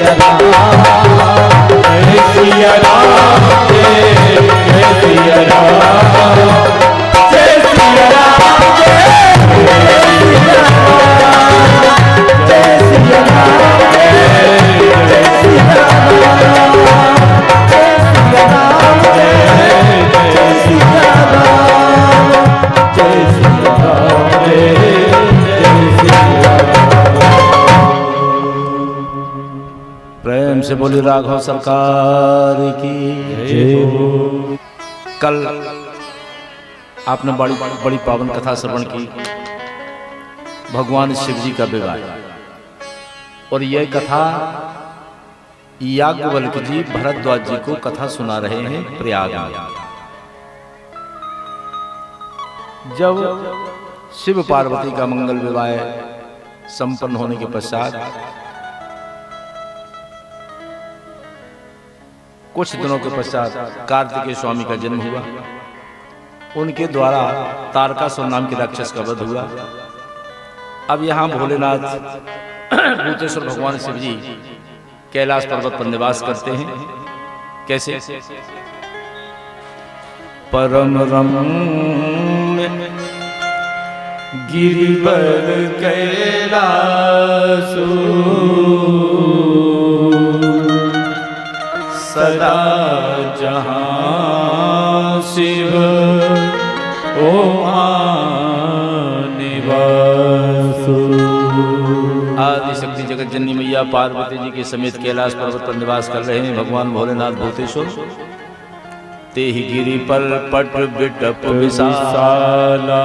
सिया राम, जय सिया राम, जय सिया राम, जय सिया राम, जय सिया राम, जय सिया राम, जय सिया राम, जय सिया राम, जय सिया राम, जय सिया राम। प्रेम से बोली राघव सरकार की जय हो। कल आपने बड़ी बड़ी पावन कथा श्रवण की, भगवान शिव जी का विवाह, और यह कथा याज्ञवल्क जी भरद्वाज जी को कथा सुना रहे हैं प्रयाग में। जब शिव पार्वती का मंगल विवाह संपन्न होने के पश्चात कुछ दिनों के पश्चात कार्तिकेय स्वामी का जन्म हुआ। उनके द्वारा तारकासुर नाम के राक्षस का वध हुआ। अब यहाँ भोलेनाथ भूतेश्वर भगवान शिव जी कैलाश पर्वत पर निवास करते हैं। कैसे? परम रम्य गिरिवर कैलासु सदा जहां शिव निवासु। आदिशक्ति जगत जननी मैया पार्वती जी के समेत कैलाश पर्वत पर निवास कर रहे हैं भगवान भोलेनाथ भूतेश्वर। ते ही गिरि पर पट बिटप विशाला,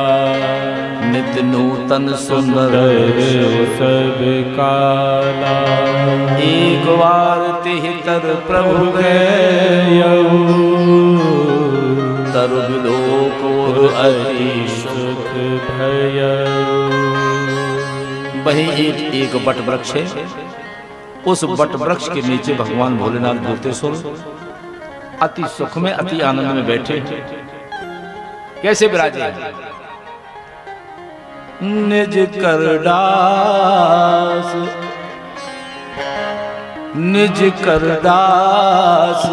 नित नूतन सुंदर सब काला। एक बार तिहतर प्रभु गयऊ, तरु विलोक अति सुख भयऊ। वही एक बट वृक्ष है, उस बट वृक्ष के नीचे भगवान भोलेनाथ भूतेश्वर अति सुख में अति आनंद में बैठे। कैसे विराजे? निज करदास निज करदास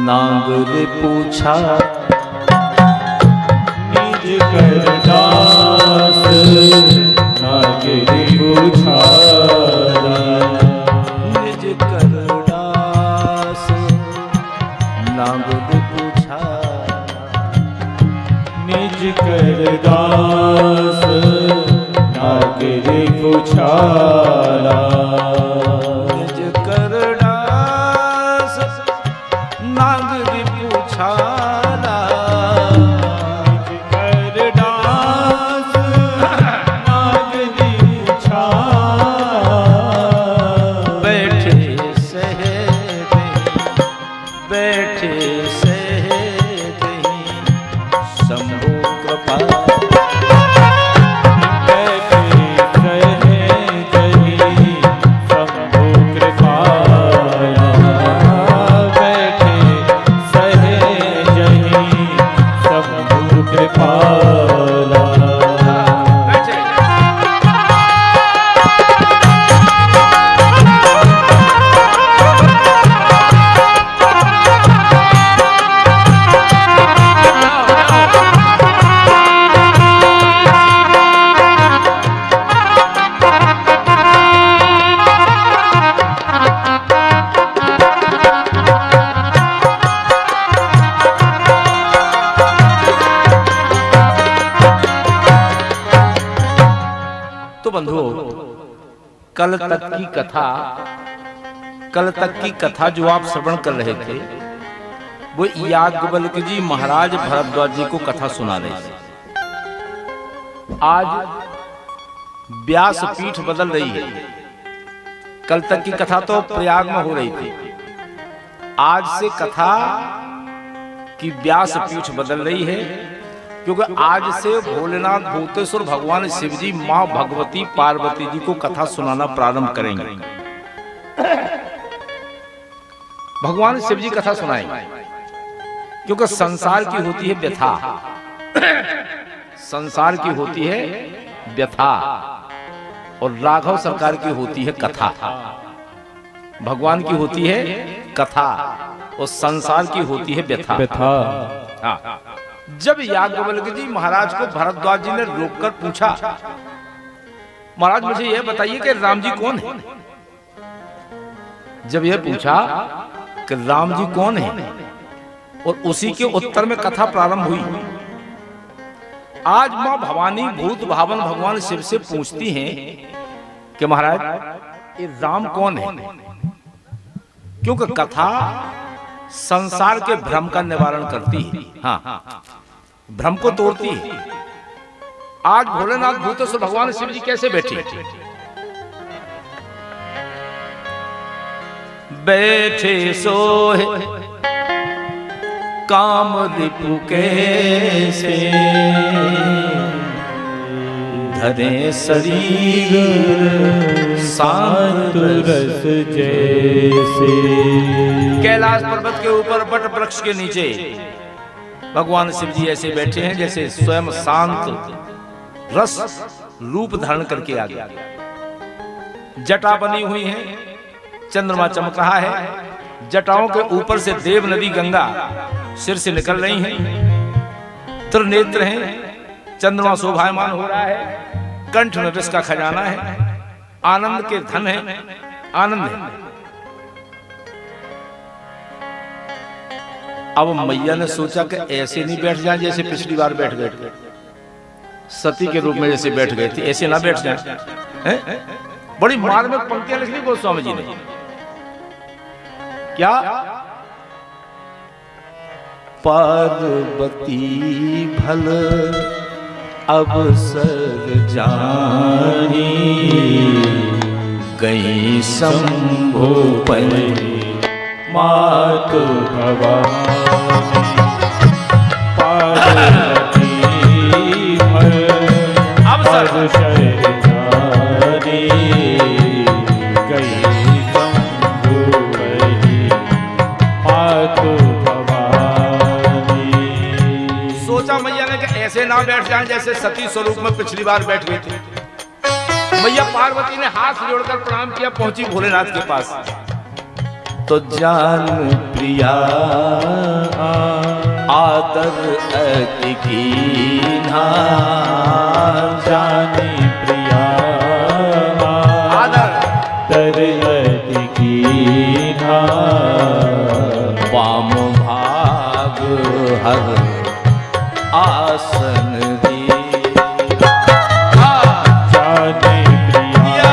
नांगल पूछा, निज करदास नांगल पूछा, निज करदास नांगल पूछा, निज करदास नांगल पूछाला। निज करदास नांगल पूछाला, करदास नांगल पूछाला। बैठे सहते बैठे सहते शंभु कृपा, बैठे सहते शंभु कृपाला। बैठे सहते शंभु कृपाला। तो बंधुओं, कल तक की कथा जो आप श्रवण कर रहे थे वो याज्ञवल्क जी महाराज भरद्वाज जी को कथा सुना रहे थे। आज व्यास पीठ बदल रही है। कल तक की कथा तो प्रयाग में हो रही थी, आज से कथा की व्यास पीठ बदल रही है, क्योंकि आज से भोलेनाथ भूतेश्वर भगवान शिव जी मां भगवती पार्वती जी को कथा सुनाना प्रारंभ करेंगे। भगवान शिव जी कथा सुनाएंगे, क्योंकि संसार की होती है व्यथा, संसार की होती है व्यथा। और राघव सरकार की होती है कथा, भगवान की होती है कथा, और संसार की होती है व्यथा। हाँ। जब याज्ञवल्क्य जी महाराज को भरद्वाज जी ने रोककर पूछा, महाराज मुझे यह बताइए कि राम जी कौन है। जब यह पूछा कि राम जी कौन है, और उसी के उत्तर में कथा प्रारंभ हुई। आज मां भवानी भूत भावन भगवान शिव से पूछती हैं कि महाराज ये राम कौन है, क्योंकि कथा संसार के भ्रम का निवारण करती है। हाँ, भ्रम को तोड़ती है। आज भोलेनाथ भूतेश्वर भगवान शिव जी कैसे बैठे? बैठे सोहे काम रिपु कैसे, धरे शरीर शांत रस जैसे। कैलाश पर्वत के ऊपर वट वृक्ष के नीचे भगवान शिव जी ऐसे बैठे हैं जैसे स्वयं शांत रस रूप धारण करके आ गया। जटा बनी हुई है, चंद्रमा चमक रहा है, जटाओं के ऊपर से देव नदी गंगा सिर से निकल रही है, त्रिनेत्र हैं, चंद्रमा शोभायमान हो रहा है, कंठ में विष का खजाना है, आनंद के धन है, आनंद है। अब मैया ने सोचा कि ऐसे नहीं बैठ जाए जैसे पिछली बार बैठ गए, सती के रूप में जैसे बैठ गए थे, ऐसे ना बैठ जाए। बड़ी मार्मिक पंक्तियां लिख ली गोस्वामी जी ने। क्या? पार्वती भल अवसर जानी, गई शंभो पर मातु भवानी। पार्वती भल अवसर जानी, गई शंभो पर मातु भवानी। सोचा मैया ने कि ऐसे ना बैठ जाएं जैसे सती स्वरूप में पिछली बार बैठ गए थे। मैया पार्वती ने हाथ जोड़कर प्रणाम किया, पहुंची भोलेनाथ के पास। तो जान प्रिया आदर अति कीन्हा, जानी प्रिया आदर अति कीन्हा, वाम भाग हर आसन दी। जानी प्रिया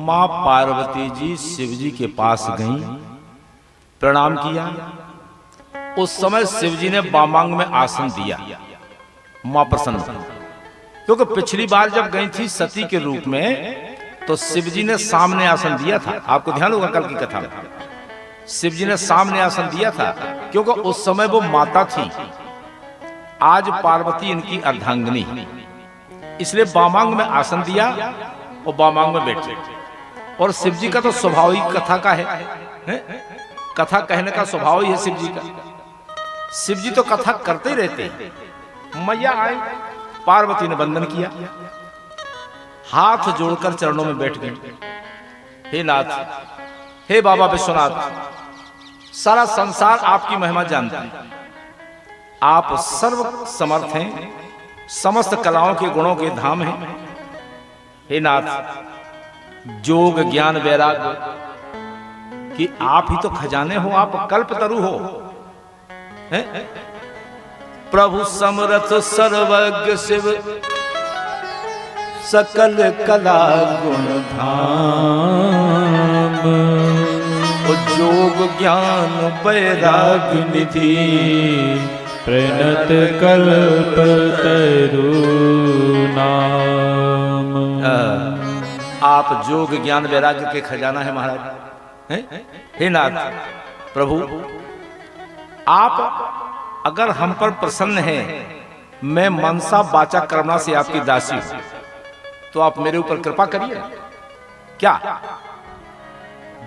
मां पार्वती जी शिव जी के पास गईं, प्रणाम किया। उस समय शिव जी ने वामांग में आसन दिया। मां प्रसन्न, क्योंकि पिछली बार जब गई थी सती के रूप में तो शिव जी ने सामने आसन दिया था। आपको ध्यान होगा कल की कथा में शिव जी ने सामने आसन दिया था, क्योंकि उस समय वो माता थी, आज पार्वती इनकी अर्धांगिनी, इसलिए वामांग में आसन दिया और वामांग में बैठे। और शिव जी का तो स्वभाव ही कथा का है? कथा कहने का स्वभाव ही है शिव जी का। शिव जी तो कथा करते ही रहते हैं। मैया आई, पार्वती ने वंदन किया, हाथ जोड़कर चरणों में बैठ गई। हे नाथ, हे बाबा विश्वनाथ, सारा संसार आपकी महिमा जानता है। आप सर्व समर्थ हैं, समस्त कलाओं के गुणों के धाम हैं। हे नाथ, जोग ज्ञान वैराग्य कि आप ही तो खजाने हो, आप कल्पतरु हो। प्रभु समरथ सर्वज्ञ शिव सकल कला गुण धाम जोग ज्ञान वैराग निधि प्रणत कल्प तरु नाम। आप जोग ज्ञान वैराग्य के खजाना है महाराज हैं? हे नाथ प्रभु, आप अगर हम पर प्रसन्न हैं, मैं मनसा वाचा कर्मणा से आपकी दासी हूं, तो आप मेरे ऊपर कृपा करिए। क्या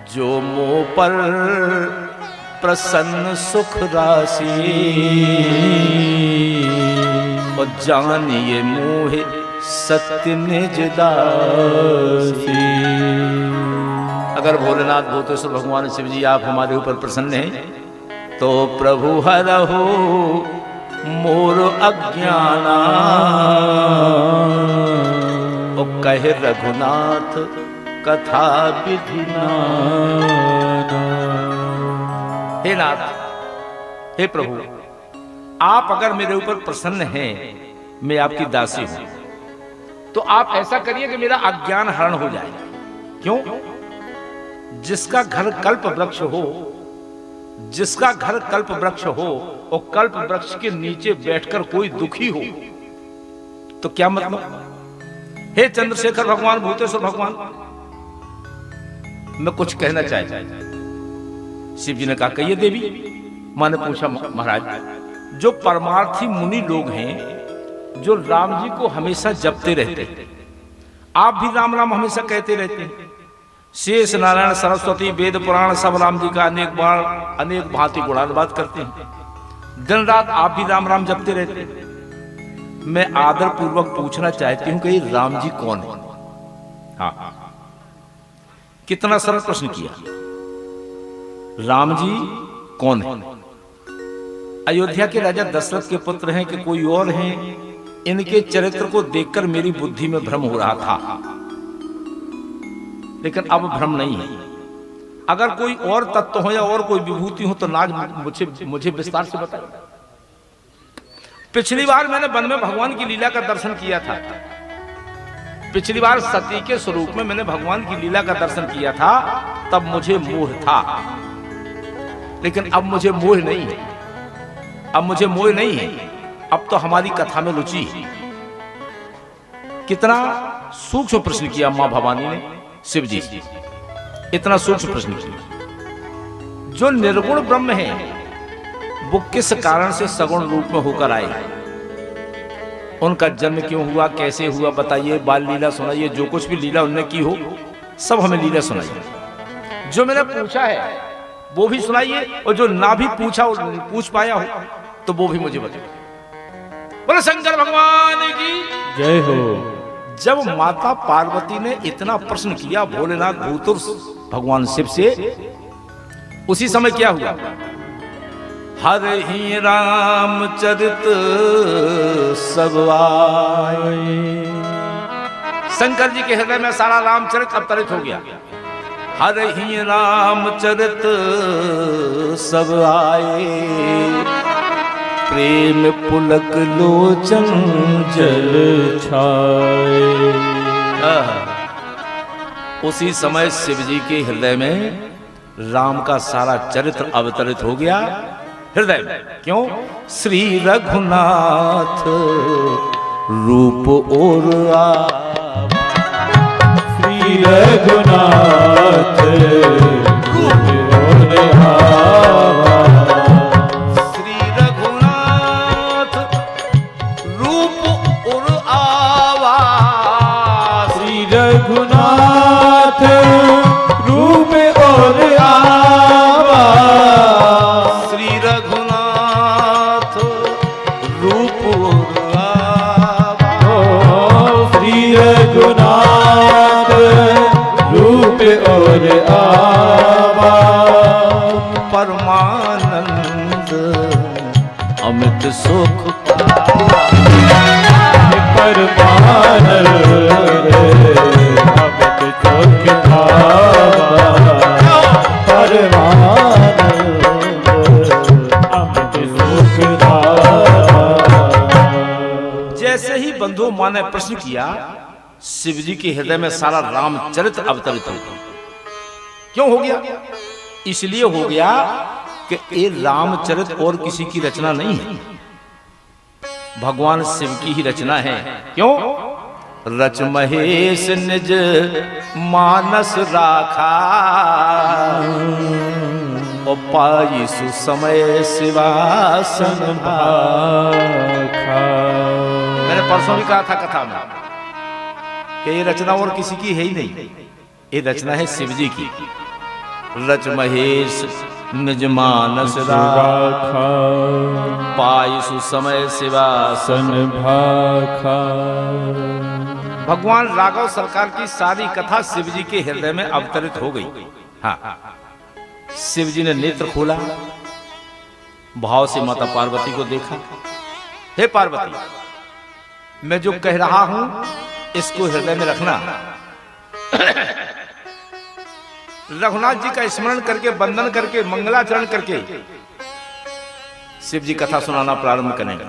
जो मोह पर प्रसन्न सुख राशि और जानिए मोहे सत्य निज दासी। अगर भोलेनाथ भूतेश्वर भगवान शिव जी आप हमारे ऊपर प्रसन्न हैं, तो प्रभु हरहु मोर अज्ञाना ओ कहे रघुनाथ कथा विधि नाना। हे नाथ, हे प्रभु, आप अगर मेरे ऊपर प्रसन्न हैं, मैं आपकी दासी हूं, तो आप ऐसा करिए कि मेरा अज्ञान हरण हो जाए। क्यों? जिसका घर कल्प वृक्ष हो, जिसका घर कल्प वृक्ष हो और कल्प वृक्ष के नीचे बैठकर कोई दुखी हो, तो क्या मतलब? हे चंद्रशेखर भगवान, भूतेश्वर भगवान, मैं कुछ कहना चाहता। शिव जी ने कहा कहिए देवी। मां ने पूछा महाराज, जो परमार्थी मुनि लोग हैं, जो राम जी को हमेशा जपते रहते हैं, आप भी राम राम हमेशा कहते रहते हैं, शेष नारायण सरस्वती वेद पुराण सब राम जी का अनेक बार अनेक भांति गुणानुवाद करते हैं, दिन रात आप भी राम राम जपते रहते हैं। मैं आदर पूर्वक पूछना चाहती हूं कि ये राम जी कौन है? हाँ, कितना सरल प्रश्न किया। राम जी कौन है? अयोध्या के राजा दशरथ के पुत्र हैं कि कोई और हैं? इनके चरित्र को देखकर मेरी बुद्धि में भ्रम हो रहा था, लेकिन अब भ्रम नहीं है। अगर कोई और तत्व हो या और कोई विभूति हो तो नाज मुझे विस्तार से बताइए। पिछली बार मैंने वन में भगवान की लीला का दर्शन किया था। पिछली बार सती के स्वरूप में मैंने भगवान की लीला का दर्शन किया था, तब मुझे मोह था, लेकिन अब मुझे मोह नहीं है। अब मुझे मोह नहीं है, अब तो हमारी कथा में रुचि है। कितना सूक्ष्म प्रश्न किया मां भवानी ने शिव जी, इतना सूक्ष्म प्रश्न किया। जो निर्गुण ब्रह्म है, वो किस कारण से सगुण रूप में होकर आए? उनका जन्म क्यों हुआ, कैसे हुआ, बताइए। बाल लीला सुनाइए, जो कुछ भी लीला उन्होंने की हो सब हमें लीला सुनाइए। जो मैंने पूछा है वो भी सुनाइए, और जो ना भी पूछा पूछ पाया हो तो वो भी मुझे बताइए। बोले शंकर भगवान की जय हो। जब माता पार्वती ने इतना प्रश्न किया भोलेनाथ भूतेश्वर भगवान शिव से, उसी समय क्या हुआ? हर ही रामचरित सब आए। शंकर जी के हृदय में सारा रामचरित अवतरित हो गया। हर ही रामचरित सब आए, प्रेम पुलक लोचन जल छाए। उसी समय शिव जी के हृदय में राम का सारा चरित्र अवतरित हो गया। हृदय में क्यों? श्री रघुनाथ रूप और आवा, श्री रघुनाथ रूप और आवा, श्री रघुनाथ रूप और आवा, श्री रघुनाथ रूप और आवा, श्री रघुनाथ रूप और आवा, श्री रघुनाथ रूप और आवा, परमानंद अमित सुख परमानंद अमित सुख पावा, परमानंद अमित सुख पावा। जैसे ही बंधु मां ने प्रश्न किया शिव जी के हृदय में सारा रामचरित अवतरित हो गया। क्यों हो गया? इसलिए हो गया कि ये रामचरित और किसी की रचना नहीं है, भगवान शिव की ही रचना है। क्यों? रच महेश निज मानस राखा, और पाई सुसमय शिवासन भाखा। मैंने परसों भी कहा था कथा में कि ये रचना और किसी की है ही नहीं, ये रचना है शिव जी की। रच महेश निज मानस राखा, पाई सुसमय शिवासन भाखा। भगवान राघव सरकार की सारी कथा शिव जी के हृदय में अवतरित हो गई। हाँ, शिव जी ने नेत्र खोला, भाव से माता पार्वती को देखा। हे पार्वती, मैं जो कह रहा हूं इसको हृदय में रखना। रघुनाथ जी का स्मरण करके, वंदन करके, मंगलाचरण करके शिव जी कथा सुनाना प्रारंभ करेंगे।